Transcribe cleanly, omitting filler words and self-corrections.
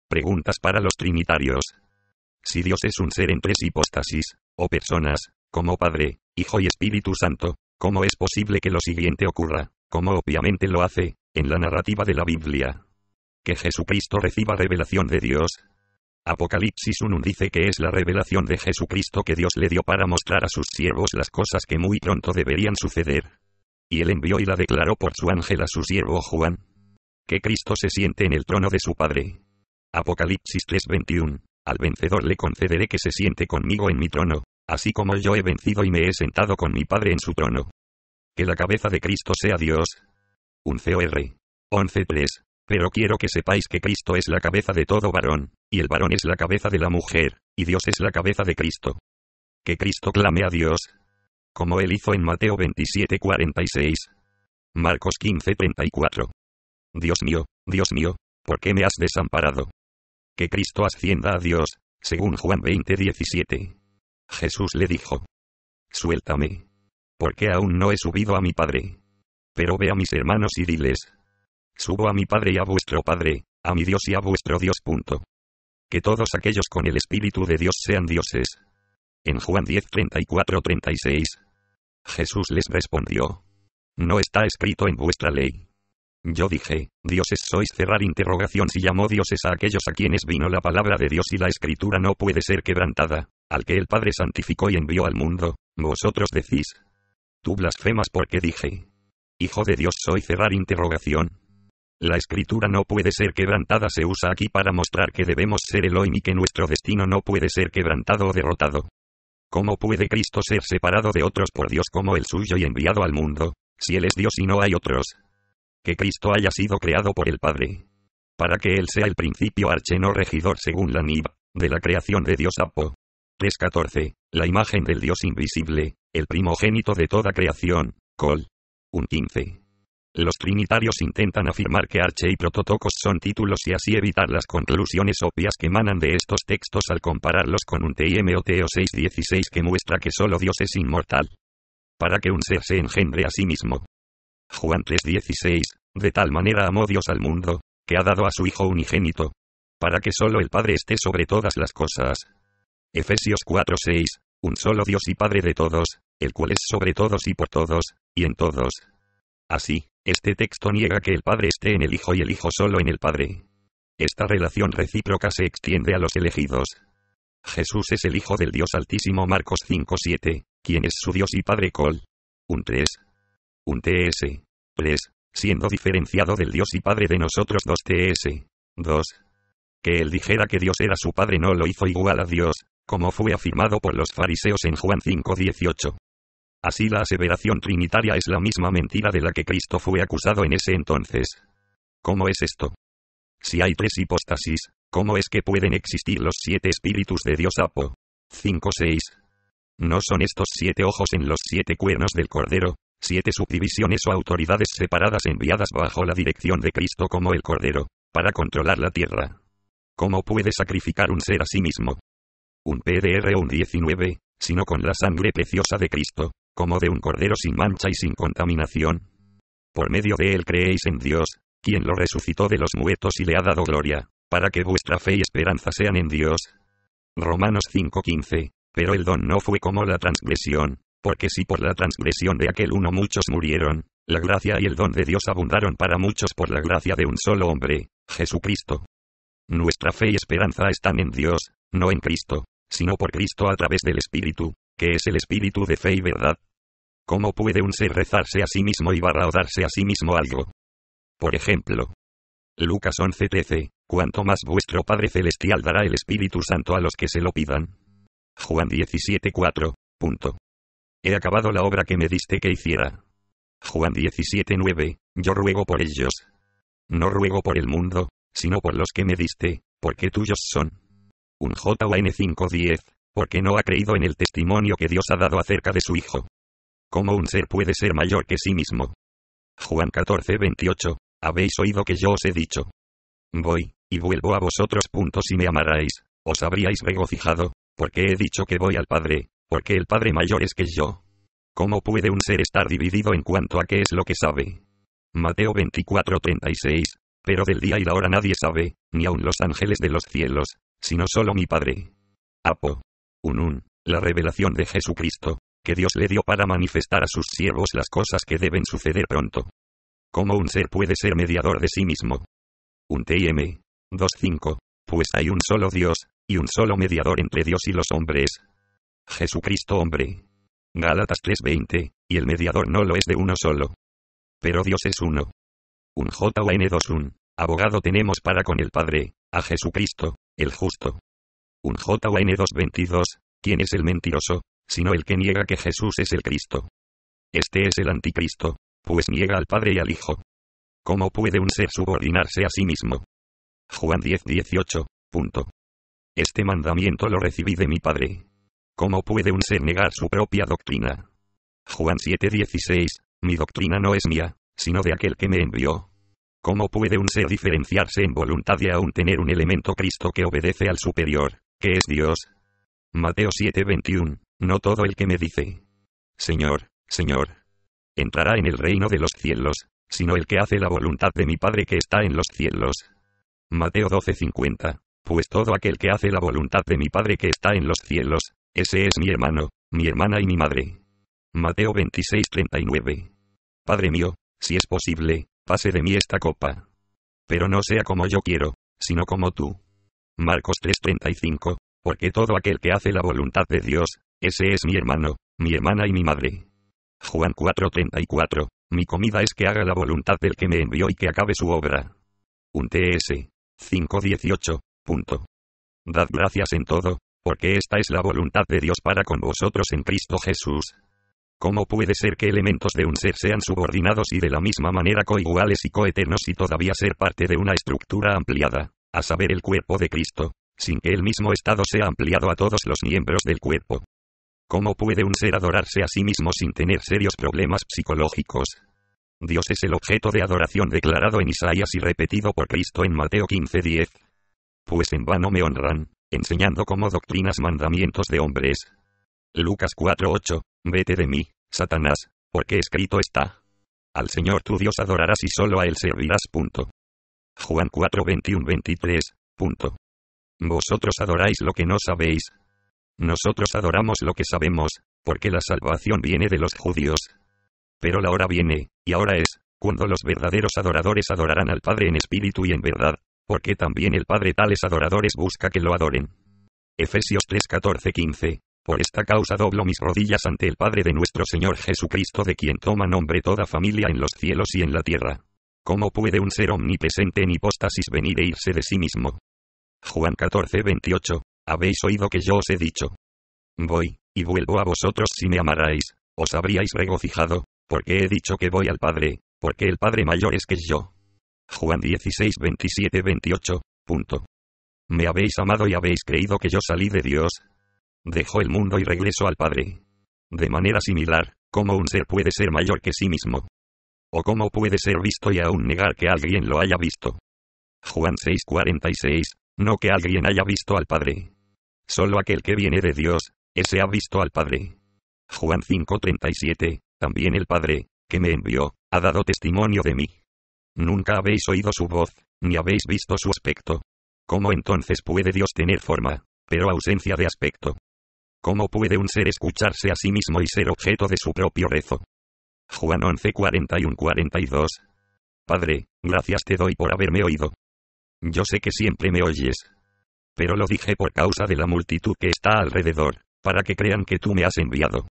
Preguntas para los trinitarios. Si Dios es un ser en tres hipóstasis, o personas, como Padre, Hijo y Espíritu Santo, ¿cómo es posible que lo siguiente ocurra, como obviamente lo hace, en la narrativa de la Biblia? Que Jesucristo reciba revelación de Dios. Apocalipsis 1 dice que es la revelación de Jesucristo que Dios le dio para mostrar a sus siervos las cosas que muy pronto deberían suceder. Y él envió y la declaró por su ángel a su siervo Juan. Que Cristo se siente en el trono de su Padre. Apocalipsis 3:21. Al vencedor le concederé que se siente conmigo en mi trono, así como yo he vencido y me he sentado con mi Padre en su trono. Que la cabeza de Cristo sea Dios. 1 Cor. 11:3. Pero quiero que sepáis que Cristo es la cabeza de todo varón, y el varón es la cabeza de la mujer, y Dios es la cabeza de Cristo. Que Cristo clame a Dios, como él hizo en Mateo 27:46. Marcos 15:34. Dios mío, ¿por qué me has desamparado? Que Cristo ascienda a Dios, según Juan 20:17. Jesús le dijo: Suéltame, porque aún no he subido a mi Padre. Pero ve a mis hermanos y diles: Subo a mi Padre y a vuestro Padre, a mi Dios y a vuestro Dios. Que todos aquellos con el Espíritu de Dios sean dioses. En Juan 10:34-36. Jesús les respondió: ¿No está escrito en vuestra ley? Yo dije: dioses sois. Si llamó dioses a aquellos a quienes vino la palabra de Dios y la Escritura no puede ser quebrantada, al que el Padre santificó y envió al mundo, vosotros decís: tú blasfemas porque dije: Hijo de Dios soy. La Escritura no puede ser quebrantada se usa aquí para mostrar que debemos ser Elohim y que nuestro destino no puede ser quebrantado o derrotado. ¿Cómo puede Cristo ser separado de otros por Dios como el suyo y enviado al mundo, si Él es Dios y no hay otros? Que Cristo haya sido creado por el Padre, para que Él sea el principio no regidor según la NIB, de la creación de Dios. Apo. 3:14, la imagen del Dios invisible, el primogénito de toda creación. Col. 1:15. Los trinitarios intentan afirmar que Arche y Prototocos son títulos y así evitar las conclusiones obvias que emanan de estos textos al compararlos con un Timoteo 6:16 que muestra que solo Dios es inmortal. Para que un ser se engendre a sí mismo. Juan 3:16, de tal manera amó Dios al mundo, que ha dado a su Hijo unigénito, para que solo el Padre esté sobre todas las cosas. Efesios 4:6, un solo Dios y Padre de todos, el cual es sobre todos y por todos, y en todos. Así, este texto niega que el Padre esté en el Hijo y el Hijo solo en el Padre. Esta relación recíproca se extiende a los elegidos. Jesús es el Hijo del Dios Altísimo. Marcos 5:7, quien es su Dios y Padre. Col. 1:3. Un TS. 3. Siendo diferenciado del Dios y Padre de nosotros. 2 TS. 2. Que él dijera que Dios era su Padre no lo hizo igual a Dios, como fue afirmado por los fariseos en Juan 5:18. Así la aseveración trinitaria es la misma mentira de la que Cristo fue acusado en ese entonces. ¿Cómo es esto? Si hay tres hipóstasis, ¿cómo es que pueden existir los 7 espíritus de Dios? Apo. 5:6. ¿No son estos 7 ojos en los 7 cuernos del Cordero, 7 subdivisiones o autoridades separadas enviadas bajo la dirección de Cristo como el Cordero, para controlar la tierra? ¿Cómo puede sacrificar un ser a sí mismo? Un PDR 1:19, sino con la sangre preciosa de Cristo, como de un cordero sin mancha y sin contaminación. Por medio de él creéis en Dios, quien lo resucitó de los muertos y le ha dado gloria, para que vuestra fe y esperanza sean en Dios. Romanos 5:15, pero el don no fue como la transgresión, porque si por la transgresión de aquel uno muchos murieron, la gracia y el don de Dios abundaron para muchos por la gracia de un solo hombre, Jesucristo. Nuestra fe y esperanza están en Dios, no en Cristo, sino por Cristo a través del Espíritu, que es el Espíritu de fe y verdad. ¿Cómo puede un ser rezarse a sí mismo y darse a sí mismo algo? Por ejemplo, Lucas 11:13, cuanto más vuestro Padre Celestial dará el Espíritu Santo a los que se lo pidan. Juan 17:4, He acabado la obra que me diste que hiciera. Juan 17:9, yo ruego por ellos. No ruego por el mundo, sino por los que me diste, porque tuyos son. Un Juan 5:10, porque no ha creído en el testimonio que Dios ha dado acerca de su Hijo. ¿Cómo un ser puede ser mayor que sí mismo? Juan 14:28, habéis oído que yo os he dicho: voy, y vuelvo a vosotros. Si me amarais, os habríais regocijado, porque he dicho que voy al Padre, porque el Padre mayor es que yo. ¿Cómo puede un ser estar dividido en cuanto a qué es lo que sabe? Mateo 24:36, Pero del día y la hora nadie sabe, ni aun los ángeles de los cielos, sino solo mi Padre. Apo. La revelación de Jesucristo, que Dios le dio para manifestar a sus siervos las cosas que deben suceder pronto. ¿Cómo un ser puede ser mediador de sí mismo? TM 2.5. Pues hay un solo Dios, y un solo mediador entre Dios y los hombres. Jesucristo hombre. Gálatas 3.20, y el mediador no lo es de uno solo. Pero Dios es uno. John 2.1. Abogado tenemos para con el Padre, a Jesucristo, el justo. John 2.22. ¿Quién es el mentiroso, sino el que niega que Jesús es el Cristo? Este es el anticristo, pues niega al Padre y al Hijo. ¿Cómo puede un ser subordinarse a sí mismo? Juan 10.18. Este mandamiento lo recibí de mi Padre. ¿Cómo puede un ser negar su propia doctrina? Juan 7.16. Mi doctrina no es mía, sino de aquel que me envió. ¿Cómo puede un ser diferenciarse en voluntad y aún tener un elemento Cristo que obedece al superior, que es Dios? Mateo 7.21. No todo el que me dice, Señor, Señor, entrará en el reino de los cielos, sino el que hace la voluntad de mi Padre que está en los cielos. Mateo 12.50. Pues todo aquel que hace la voluntad de mi Padre que está en los cielos, ese es mi hermano, mi hermana y mi madre. Mateo 26.39. Padre mío, si es posible, pase de mí esta copa. Pero no sea como yo quiero, sino como tú. Marcos 3.35. Porque todo aquel que hace la voluntad de Dios, ese es mi hermano, mi hermana y mi madre. Juan 4.34. Mi comida es que haga la voluntad del que me envió y que acabe su obra. TS 5.18. Dad gracias en todo, porque esta es la voluntad de Dios para con vosotros en Cristo Jesús. ¿Cómo puede ser que elementos de un ser sean subordinados y de la misma manera coiguales y coeternos y todavía ser parte de una estructura ampliada, a saber el cuerpo de Cristo, sin que el mismo estado sea ampliado a todos los miembros del cuerpo? ¿Cómo puede un ser adorarse a sí mismo sin tener serios problemas psicológicos? Dios es el objeto de adoración declarado en Isaías y repetido por Cristo en Mateo 15:10. Pues en vano me honran, enseñando como doctrinas mandamientos de hombres. Lucas 4:8. Vete de mí, Satanás, porque escrito está: al Señor tu Dios adorarás y solo a Él servirás. Juan 4:21-23. Vosotros adoráis lo que no sabéis. Nosotros adoramos lo que sabemos, porque la salvación viene de los judíos. Pero la hora viene, y ahora es, cuando los verdaderos adoradores adorarán al Padre en espíritu y en verdad, porque también el Padre tales adoradores busca que lo adoren. Efesios 3:14-15. Por esta causa doblo mis rodillas ante el Padre de nuestro Señor Jesucristo, de quien toma nombre toda familia en los cielos y en la tierra. ¿Cómo puede un ser omnipresente en hipóstasis venir e irse de sí mismo? Juan 14:28. Habéis oído que yo os he dicho: voy, y vuelvo a vosotros. Si me amarais, os habríais regocijado, porque he dicho que voy al Padre, porque el Padre mayor es que yo. Juan 16:27-28. Me habéis amado y habéis creído que yo salí de Dios. Dejó el mundo y regresó al Padre. De manera similar, ¿cómo un ser puede ser mayor que sí mismo? ¿O cómo puede ser visto y aún negar que alguien lo haya visto? Juan 6:46. No que alguien haya visto al Padre. Solo aquel que viene de Dios, ese ha visto al Padre. Juan 5:37. También el Padre, que me envió, ha dado testimonio de mí. Nunca habéis oído su voz, ni habéis visto su aspecto. ¿Cómo entonces puede Dios tener forma, pero ausencia de aspecto? ¿Cómo puede un ser escucharse a sí mismo y ser objeto de su propio rezo? Juan 11:41-42. Padre, gracias te doy por haberme oído. Yo sé que siempre me oyes. Pero lo dije por causa de la multitud que está alrededor, para que crean que tú me has enviado.